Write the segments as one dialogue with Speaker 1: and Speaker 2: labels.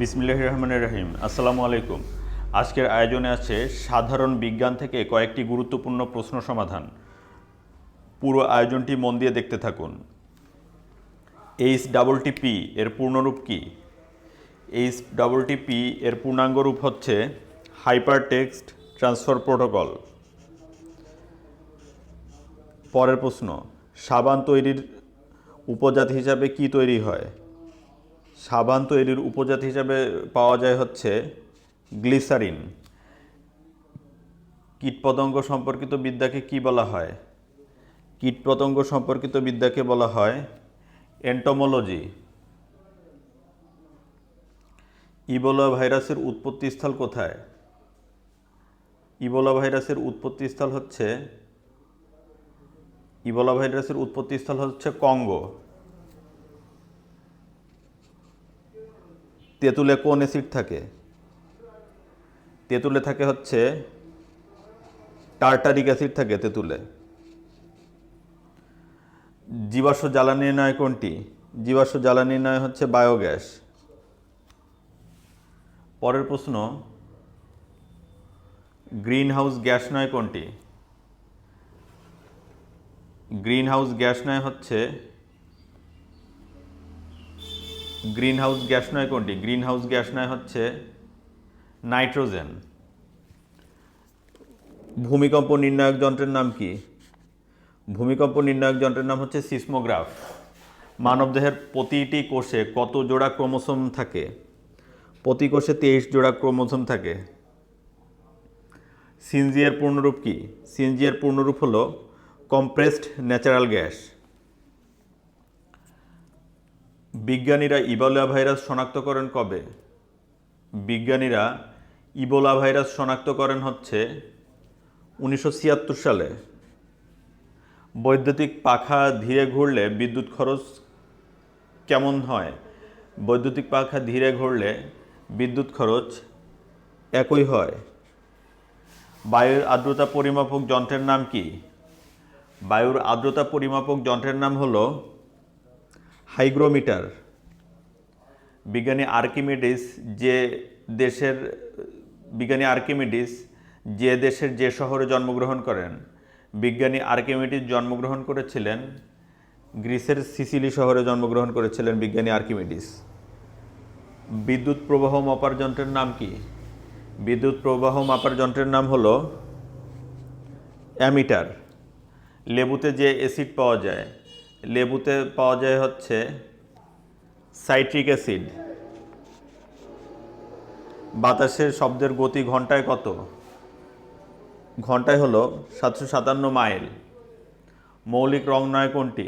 Speaker 1: বিসমিল্লাহির রহমানির রহিম। আসসালামু আলাইকুম। আজকের আয়োজনে আছে সাধারণ বিজ্ঞান থেকে কয়েকটি গুরুত্বপূর্ণ প্রশ্ন সমাধান। পুরো আয়োজনটি মন দিয়ে দেখতে থাকুন। এইচডাবলটিপি এর পূর্ণরূপ কি? এইচডাবলটিপি এর পূর্ণাঙ্গ রূপ হচ্ছে হাইপার টেক্সট ট্রান্সফার প্রোটোকল। পরের প্রশ্ন, সাবান তৈরির উপজাত হিসাবে কি তৈরি হয়? সাবান তৈরির উপজাত হিসাবে পাওয়া যায় হচ্ছে গ্লিসারিন। কীটপতঙ্গ সম্পর্কিত বিদ্যাকে কি বলা হয়? কীটপতঙ্গ সম্পর্কিত বিদ্যাকে বলা হয় এন্টোমোলজি। ইবোলা ভাইরাসের উৎপত্তিস্থল কোথায়? ইবোলা ভাইরাসের উৎপত্তিস্থল হচ্ছে কঙ্গো। তেঁতুলে কোন অ্যাসিড থাকে? তেঁতুলে থাকে হচ্ছে টার্টারিক অ্যাসিড থাকে তেঁতুলে। জীবাশ্ম জ্বালানি নয় কোনটি? জীবাশ্ম জ্বালানি নয় হচ্ছে বায়োগ্যাস। পরের প্রশ্ন, গ্রিন হাউস গ্যাস নয় কোনটি? গ্রিন হাউস গ্যাস নয় হচ্ছে নাইট্রোজেন। ভূমিকম্প নির্ণায়ক যন্ত্রের নাম কি? ভূমিকম্প নির্ণায়ক যন্ত্রের নাম হচ্ছে সিসমোগ্রাফ। মানবদেহের প্রতিটি কোষে কত জোড়া ক্রোমোসোম থাকে? প্রতি কোষে 23 জোড়া ক্রোমোসোম থাকে। সিএনজি এর পূর্ণরূপ কি? সিএনজি এর পূর্ণরূপ হলো কম্প্রেসড ন্যাচারাল গ্যাস। বিজ্ঞানীরা ইবোলা ভাইরাস শনাক্ত করেন কবে? বিজ্ঞানীরা ইবোলা ভাইরাস শনাক্ত করেন হচ্ছে 1976 সালে। বৈদ্যুতিক পাখা ধীরে ঘুরলে বিদ্যুৎ খরচ কেমন হয়? বৈদ্যুতিক পাখা ধীরে ঘুরলে বিদ্যুৎ খরচ একই হয়। বায়ুর আর্দ্রতা পরিমাপক যন্ত্রের নাম কি? বায়ুর আর্দ্রতা পরিমাপক যন্ত্রের নাম হলো হাইগ্রোমিটার। বিজ্ঞানী আর্কিমিডিস যে দেশের যে শহরে জন্মগ্রহণ করেন? বিজ্ঞানী আর্কিমিডিস জন্মগ্রহণ করেছিলেন গ্রিসের সিসিলি শহরে জন্মগ্রহণ করেছিলেন বিজ্ঞানী আর্কিমিডিস। বিদ্যুৎ প্রবাহ মাপার যন্ত্রের নাম কি? বিদ্যুৎ প্রবাহ মাপার যন্ত্রের নাম হলো অ্যামিটার। লেবুতে যে অ্যাসিড পাওয়া যায় হচ্ছে সাইট্রিক অ্যাসিড। বাতাসের শব্দের গতি ঘন্টায় কত? ঘন্টায় হলো 757 মাইল। মৌলিক রং নয় কোনটি?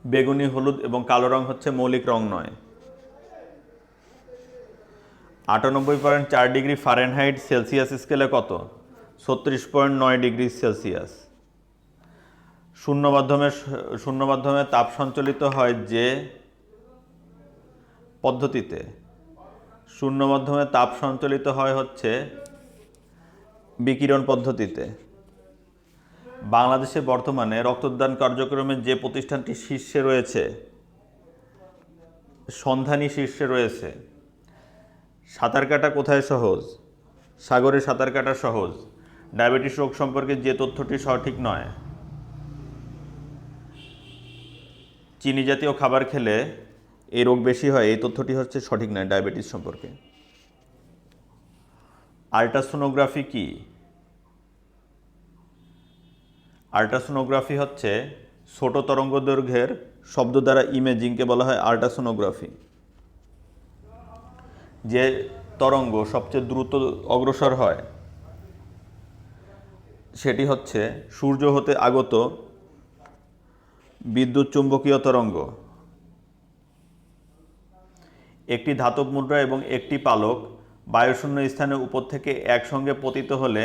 Speaker 1: বেগুনি, হলুদ এবং কালো রং হচ্ছে মৌলিক রং নয়। 98.4 ডিগ্রি ফারেনহাইট সেলসিয়াস স্কেলে কত? 36.9 ডিগ্রি সেলসিয়াস। শূন্য মাধ্যমে তাপ সঞ্চালিত হয় যে পদ্ধতিতে? শূন্য মাধ্যমে তাপ সঞ্চালিত হয় হচ্ছে বিকিরণ পদ্ধতিতে। বাংলাদেশে বর্তমানে রক্তদান কার্যক্রমে যে প্রতিষ্ঠানটি শীর্ষে রয়েছে, সন্ধানী শীর্ষে রয়েছে। সাঁতার কাটা কোথায় সহজ? সাগরে সাঁতার কাটা সহজ। ডায়াবেটিস রোগ সম্পর্কে যে তথ্যটি সঠিক নয়? চিনি জাতীয় খাবার খেলে এই রোগ বেশি হয়, এই তথ্যটি হচ্ছে সঠিক নয় ডায়াবেটিস সম্পর্কে। আল্ট্রাসোনোগ্রাফি কি? আল্ট্রাসোনোগ্রাফি হচ্ছে ছোট তরঙ্গদৈর্ঘ্যের শব্দ দ্বারা ইমেজিংকে বলা হয় আল্ট্রাসোনোগ্রাফি। যে তরঙ্গ সবচেয়ে দ্রুত অগ্রসর হয় সেটি হচ্ছে সূর্য হতে আগত বিদ্যুৎ চুম্বকীয় তরঙ্গ। একটি ধাতব মুদ্রা এবং একটি পালক বায়ুশূন্য স্থানে উপর থেকে একসঙ্গে পতিত হলে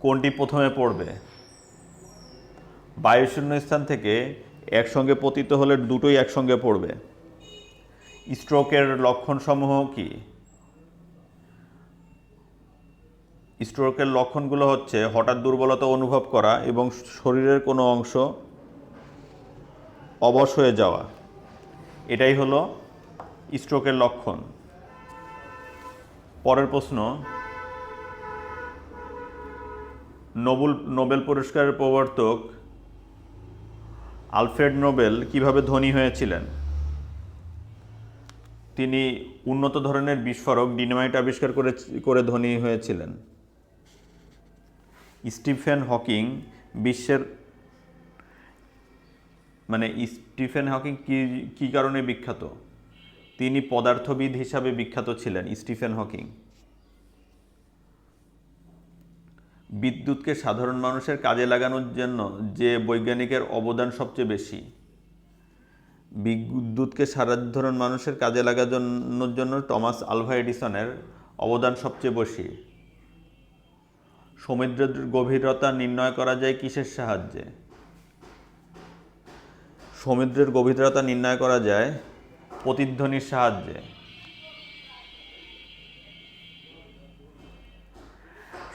Speaker 1: কোনটি প্রথমে পড়বে? বায়ুশূন্য স্থান থেকে একসঙ্গে পতিত হলে দুটোই একসঙ্গে পড়বে। স্ট্রোকের লক্ষণসমূহ কি? স্ট্রোকের লক্ষণগুলো হচ্ছে হঠাৎ দুর্বলতা অনুভব করা এবং শরীরের কোনো অংশ অবশ হয়ে যাওয়া। এটাই হলো স্ট্রোকের লক্ষণ। পরের প্রশ্ন, নোবেল পুরস্কারের প্রবর্তক আলফ্রেড নোবেল কিভাবে ধনী হয়েছিলেন? তিনি উন্নত ধরনের বিস্ফোরক ডিনামাইট আবিষ্কার করে ধনী হয়েছিলেন। স্টিফেন হকিং বিশ্বের স্টিফেন হকিং কি কারণে বিখ্যাত? তিনি পদার্থবিদ হিসাবে বিখ্যাত ছিলেন স্টিফেন হকিং। বিদ্যুৎকে সাধারণ মানুষের কাজে লাগানোর জন্য যে বৈজ্ঞানিকের অবদান সবচেয়ে বেশি? বিদ্যুৎকে সাধারণ মানুষের কাজে লাগানোর জন্য টমাস আলভা এডিসনের অবদান সবচেয়ে বেশি। সমুদ্রের গভীরতা নির্ণয় করা যায় কিসের সাহায্যে? সমুদ্রের গভীরতা নির্ণয় করা যায় প্রতিধ্বনির সাহায্যে।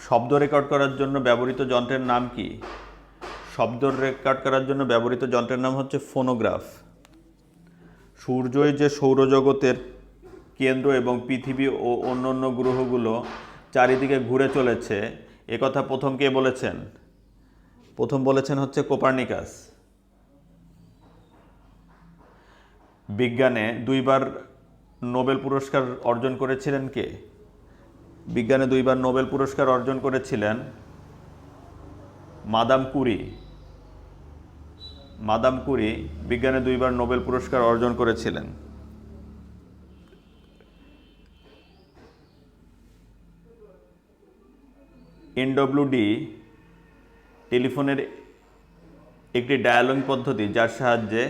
Speaker 1: শব্দ রেকর্ড করার জন্য ব্যবহৃত যন্ত্রের নাম কি? শব্দ রেকর্ড করার জন্য ব্যবহৃত যন্ত্রের নাম হচ্ছে ফোনোগ্রাফ। সূর্যই যে সৌরজগতের কেন্দ্র এবং পৃথিবী ও অন্যান্য গ্রহগুলো চারিদিকে ঘুরে চলেছে, একথা প্রথম কে বলেছেন? প্রথম বলেছেন হচ্ছে কোপার্নিকাস। বিজ্ঞানে 2 বার নোবেল পুরস্কার অর্জন করেছিলেন কে? বিজ্ঞানে 2 বার নোবেল পুরস্কার অর্জন করেছিলেন মাদাম কুরি। মাদাম কুরি বিজ্ঞানে 2 বার নোবেল পুরস্কার অর্জন করেছিলেন। এনডব্লিউডি টেলিফোনের একটি ডায়ালগ পদ্ধতি যার সাহায্যে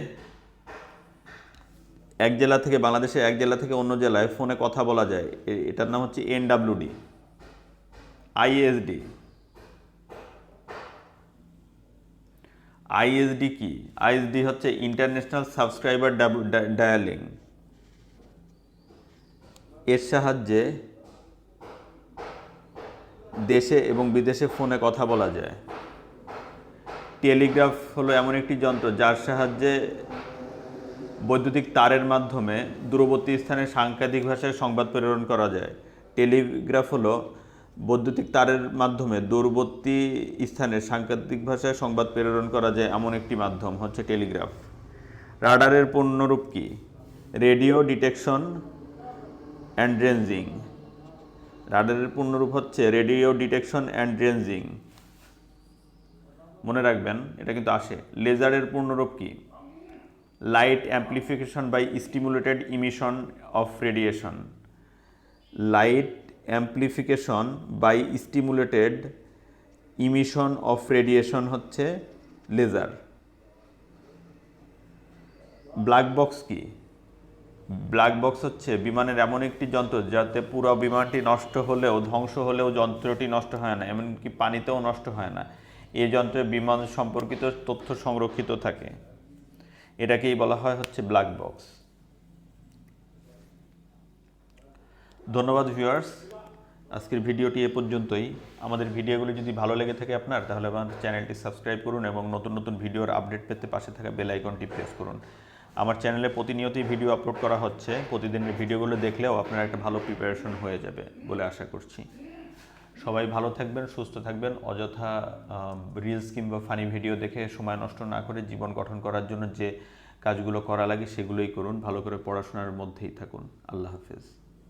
Speaker 1: বাংলাদেশের এক জেলা থেকে অন্য জেলায় ফোনে কথা বলা যায়, এটার নাম হচ্ছে এনডব্লিউডি। আইএসডি কি? আইএসডি হচ্ছে ইন্টারন্যাশনাল সাবস্ক্রাইবার ডায়ালিং। এর সাহায্যে দেশে এবং বিদেশে ফোনে কথা বলা যায়। টেলিগ্রাফ হলো এমন একটি যন্ত্র যার সাহায্যে বৈদ্যুতিক তারের মাধ্যমে দূরবর্তী স্থানে সাংকেতিক ভাষায় সংবাদ প্রেরণ করা যায়। টেলিগ্রাফ হলো বৈদ্যুতিক তারের মাধ্যমে দূরবর্তী স্থানে সাংকেতিক ভাষায় সংবাদ প্রেরণ করা যায় এমন একটি মাধ্যম হচ্ছে টেলিগ্রাফ। রাডারের পূর্ণরূপ কি? Radio detection and ranging. রাডারের পূর্ণরূপ হচ্ছে রেডিও ডিটেকশন অ্যান্ড রেঞ্জিং। মনে রাখবেন, এটা কিন্তু আসে। লেজারের পূর্ণরূপ কি? Light amplification by stimulated emission of radiation. Light amplification by stimulated emission of radiation হচ্ছে লেজার। ব্ল্যাক বক্স কি? ব্ল্যাক বক্স হচ্ছে বিমানের এমন একটি যন্ত্র যাতে পুরো বিমানটি নষ্ট হলেও, ধ্বংস হলেও যন্ত্রটি নষ্ট হয় না, এমনকি পানিতেও নষ্ট হয় না। এই যন্ত্রে বিমান সম্পর্কিত তথ্য সংরক্ষিত থাকে। এটাকেই বলা হয় হচ্ছে ব্ল্যাক বক্স। ধন্যবাদ ভিউয়ার্স, আজকের ভিডিওটি এ পর্যন্তই। আমাদের ভিডিওগুলি যদি ভালো লেগে থাকে আপনার, তাহলে আমাদের চ্যানেলটি সাবস্ক্রাইব করুন এবং নতুন নতুন ভিডিওর আপডেট পেতে পাশে থাকা বেল আইকনটি প্রেস করুন। আমার চ্যানেলে প্রতিনিয়তই ভিডিও আপলোড করা হচ্ছে। প্রতিদিনের ভিডিওগুলো দেখলেও আপনার একটা ভালো প্রিপারেশন হয়ে যাবে বলে আশা করছি। সবাই ভালো থাকবেন, সুস্থ থাকবেন। অযথা রিলস কিংবা ফানি ভিডিও দেখে সময় নষ্ট না করে জীবন গঠন করার জন্য যে কাজগুলো করা লাগে সেগুলোই করুন। ভালো করে পড়াশোনার মধ্যেই থাকুন। আল্লাহ হাফেজ।